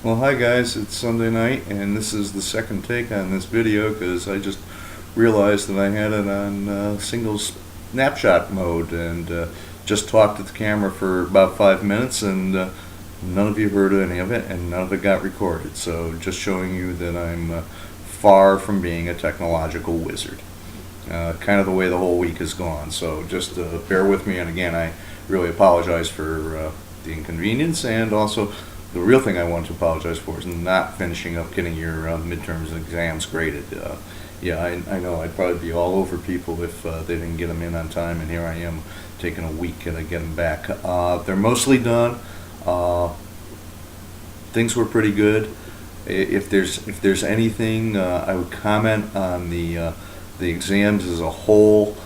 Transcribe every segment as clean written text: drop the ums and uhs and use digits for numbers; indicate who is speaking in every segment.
Speaker 1: Well, hi guys, it's Sunday night, and this is the second take on this video because I just realized that I had it on single snapshot mode and just talked at the camera for about 5 minutes, and none of you heard any of it, and none of it got recorded. So just showing you that I'm far from being a technological wizard. Kind of the way the whole week has gone. So just bear with me, and again, I really apologize for the inconvenience, and also the real thing I want to apologize for is not finishing up getting your midterms and exams graded. Yeah, I know I'd probably be all over people if they didn't get them in on time, and here I am taking a week to get them back. They're mostly done. Things were pretty good. If there's anything, I would comment on the exams as a whole.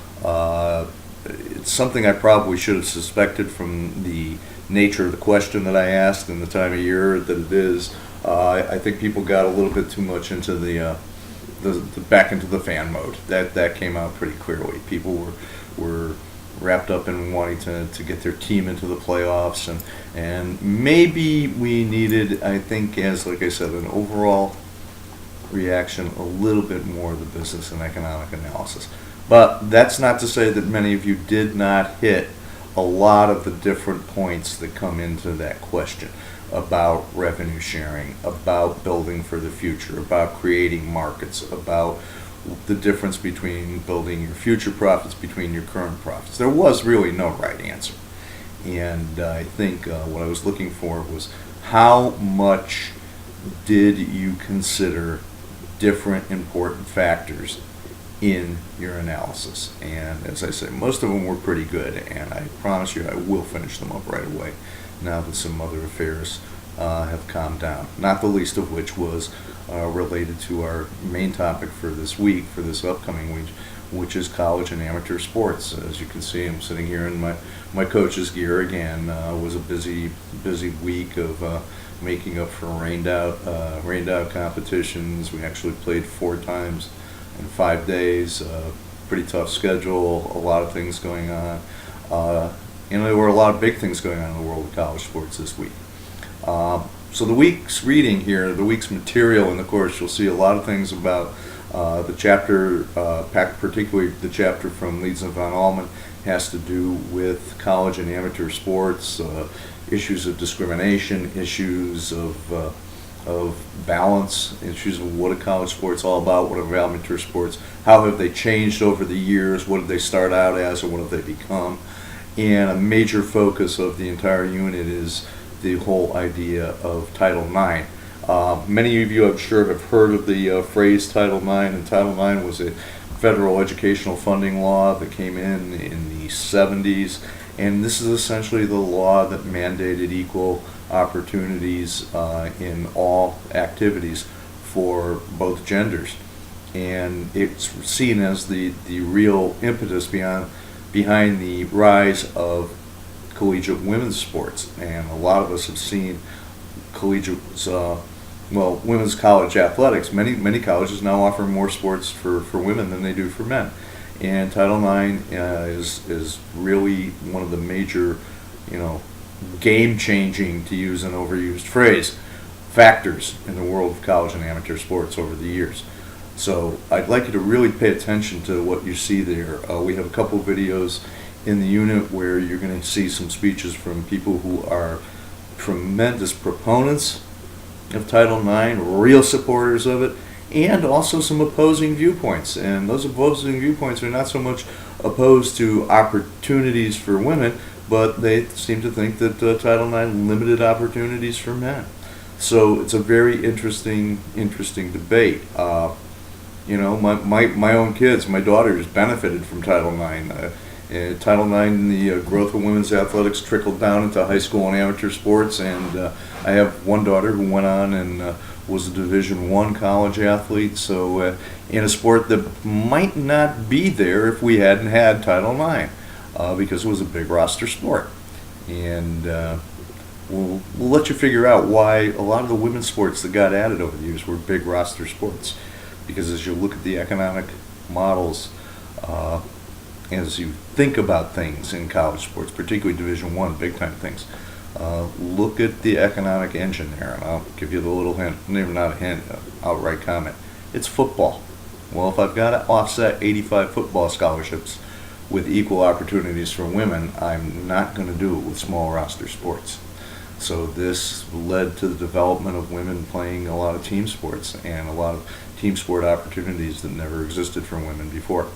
Speaker 1: It's something I probably should have suspected from the nature of the question that I asked and the time of year that it is. I think people got a little bit too much into the back into the fan mode. That came out pretty clearly. People were wrapped up in wanting to get their team into the playoffs, and maybe we needed, I think, as like I said, an overall reaction, a little bit more of the business and economic analysis. But that's not to say that many of you did not hit a lot of the different points that come into that question about revenue sharing, about building for the future, about creating markets, about the difference between building your future profits between your current profits. There was really no right answer. And I think what I was looking for was how much did you consider different important factors in your analysis. And as I say, most of them were pretty good, and I promise you I will finish them up right away now that some other affairs have calmed down, not the least of which was related to our main topic for this week, for this upcoming week, which is college and amateur sports. As you can see, I'm sitting here in my coach's gear again. It was a busy week of making up for rained out competitions. We actually played 4 times in 5 days. Pretty tough schedule, a lot of things going on. There were a lot of big things going on in the world of college sports this week. So the week's reading here, the week's material in the course, you'll see a lot of things about the chapter, particularly the chapter from Leeds and von Allman, has to do with college and amateur sports, issues of discrimination, issues of balance, issues of what a college sport's all about, what are amateur sports, how have they changed over the years, what did they start out as, or what have they become. And a major focus of the entire unit is the whole idea of Title IX. Many of you, I'm sure, have heard of the phrase Title IX, and Title IX was a federal educational funding law that came in the 70s, and this is essentially the law that mandated equal opportunities in all activities for both genders. And it's seen as the real impetus behind the rise of collegiate women's sports. And a lot of us have seen women's college athletics. Many colleges now offer more sports for women than they do for men. And Title IX is really one of the major, game-changing, to use an overused phrase, factors in the world of college and amateur sports over the years. So I'd like you to really pay attention to what you see there. We have a couple of videos in the unit where you're going to see some speeches from people who are tremendous proponents of Title IX, real supporters of it, and also some opposing viewpoints. And those opposing viewpoints are not so much opposed to opportunities for women, but they seem to think that Title IX limited opportunities for men. So it's a very interesting debate. My own kids, my daughters benefited from Title IX. Title IX and the growth of women's athletics trickled down into high school and amateur sports, and I have one daughter who went on and was a Division I college athlete, so in a sport that might not be there if we hadn't had Title IX, because it was a big roster sport. And we'll let you figure out why a lot of the women's sports that got added over the years were big roster sports, because as you look at the economic models, as you think about things in college sports, particularly Division I, big time things, Look at the economic engine there, and I'll give you the little hint, maybe not a hint, outright comment. It's football. Well, if I've got to offset 85 football scholarships with equal opportunities for women, I'm not going to do it with small roster sports. So this led to the development of women playing a lot of team sports and a lot of team sport opportunities that never existed for women before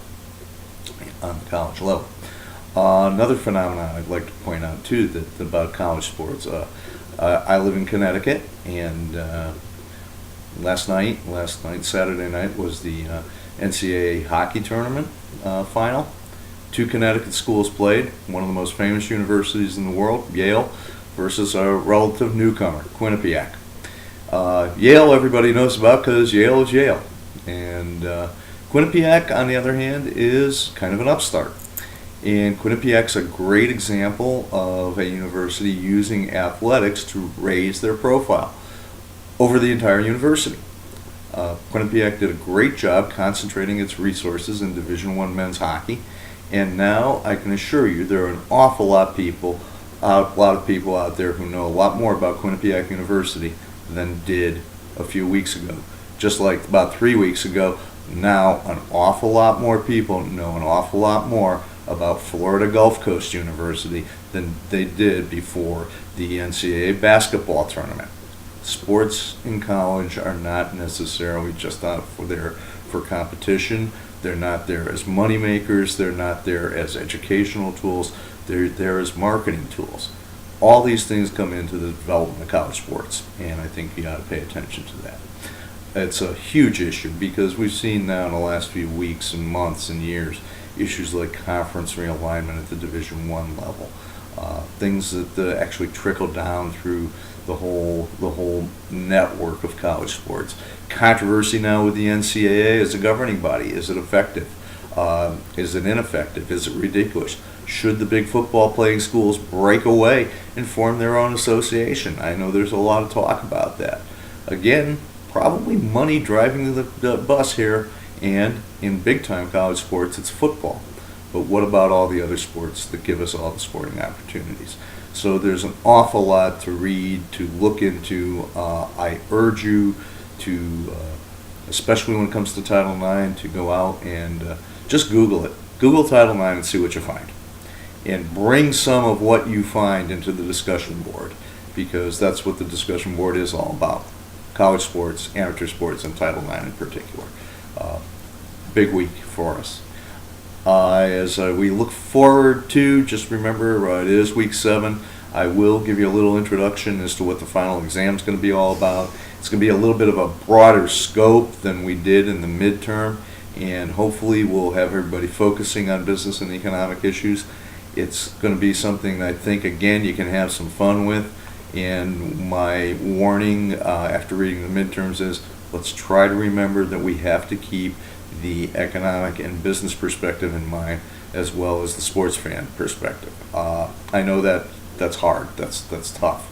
Speaker 1: on the college level. Another phenomenon I'd like to point out too that about college sports. I live in Connecticut, and last night, Saturday night, was the NCAA hockey tournament final. Two Connecticut schools played. One of the most famous universities in the world, Yale, versus a relative newcomer, Quinnipiac. Yale, everybody knows about because Yale is Yale, and Quinnipiac, on the other hand, is kind of an upstart. And Quinnipiac's a great example of a university using athletics to raise their profile over the entire university. Quinnipiac did a great job concentrating its resources in Division I men's hockey, and now I can assure you there are an awful lot of people out there who know a lot more about Quinnipiac University than did a few weeks ago. Just like about 3 weeks ago, now an awful lot more people know an awful lot more about Florida Gulf Coast University than they did before the NCAA basketball tournament. Sports in college are not necessarily just out there for competition. They're not there as money makers. They're not there as educational tools. They're there as marketing tools. All these things come into the development of college sports, and I think you ought to pay attention to that. It's a huge issue because we've seen now in the last few weeks and months and years issues like conference realignment at the Division I level, things that actually trickle down through the whole network of college sports. Controversy now with the NCAA as a governing body. Is it effective? Is it ineffective? Is it ridiculous? Should the big football playing schools break away and form their own association? I know there's a lot of talk about that. Again, probably money driving the bus here, and in big-time college sports, it's football. But what about all the other sports that give us all the sporting opportunities? So there's an awful lot to read, to look into. I urge you to, especially when it comes to Title IX, to go out and just Google it. Google Title IX and see what you find. And bring some of what you find into the discussion board, because that's what the discussion board is all about. College sports, amateur sports, and Title IX in particular. Big week for us. As we look forward to, just remember it is week 7. I will give you a little introduction as to what the final exam is going to be all about. It's going to be a little bit of a broader scope than we did in the midterm, and hopefully we'll have everybody focusing on business and economic issues. It's going to be something that I think, again, you can have some fun with. And my warning after reading the midterms is, let's try to remember that we have to keep the economic and business perspective in mind, as well as the sports fan perspective. I know that's hard. That's tough.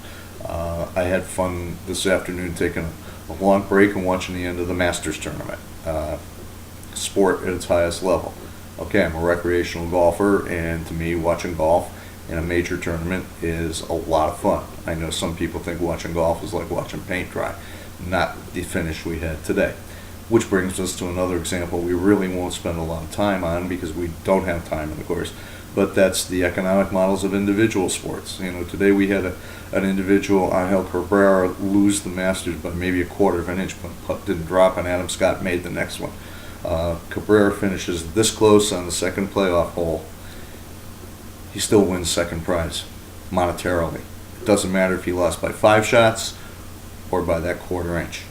Speaker 1: I had fun this afternoon taking a long break and watching the end of the Masters tournament. Sport at its highest level. Okay, I'm a recreational golfer, and to me, watching golf in a major tournament is a lot of fun. I know some people think watching golf is like watching paint dry. Not the finish we had today. Which brings us to another example we really won't spend a lot of time on because we don't have time in the course, but that's the economic models of individual sports. Today we had an individual, Angel Cabrera, lose the Masters by maybe a quarter of an inch, but putt didn't drop, and Adam Scott made the next one. Cabrera finishes this close on the second playoff hole. He still wins second prize, monetarily. It doesn't matter if he lost by 5 shots or by that quarter inch.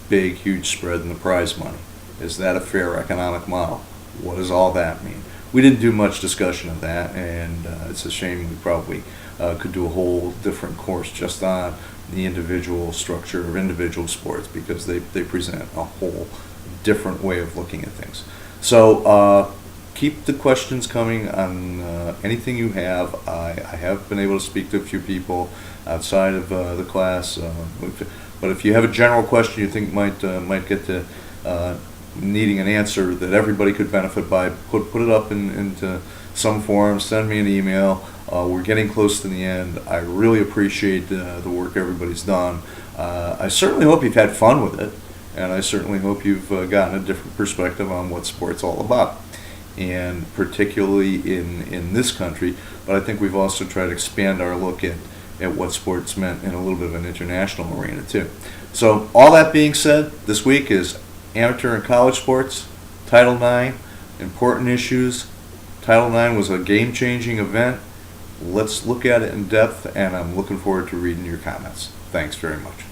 Speaker 1: Big, huge spread in the prize money. Is that a fair economic model? What does all that mean? We didn't do much discussion of that, and it's a shame. We probably could do a whole different course just on the individual structure of individual sports, because they present a whole different way of looking at things. So keep the questions coming on anything you have. I have been able to speak to a few people outside of the class, but if you have a general question you think might get to needing an answer that everybody could benefit by, put it up into some forum, send me an email. We're getting close to the end. I really appreciate the work everybody's done. I certainly hope you've had fun with it, and I certainly hope you've gotten a different perspective on what sport's all about, and particularly in this country. But I think we've also tried to expand our look at what sports meant in a little bit of an international arena too. So all that being said, this week is amateur and college sports, Title IX, important issues. Title IX was a game-changing event. Let's look at it in depth, and I'm looking forward to reading your comments. Thanks very much.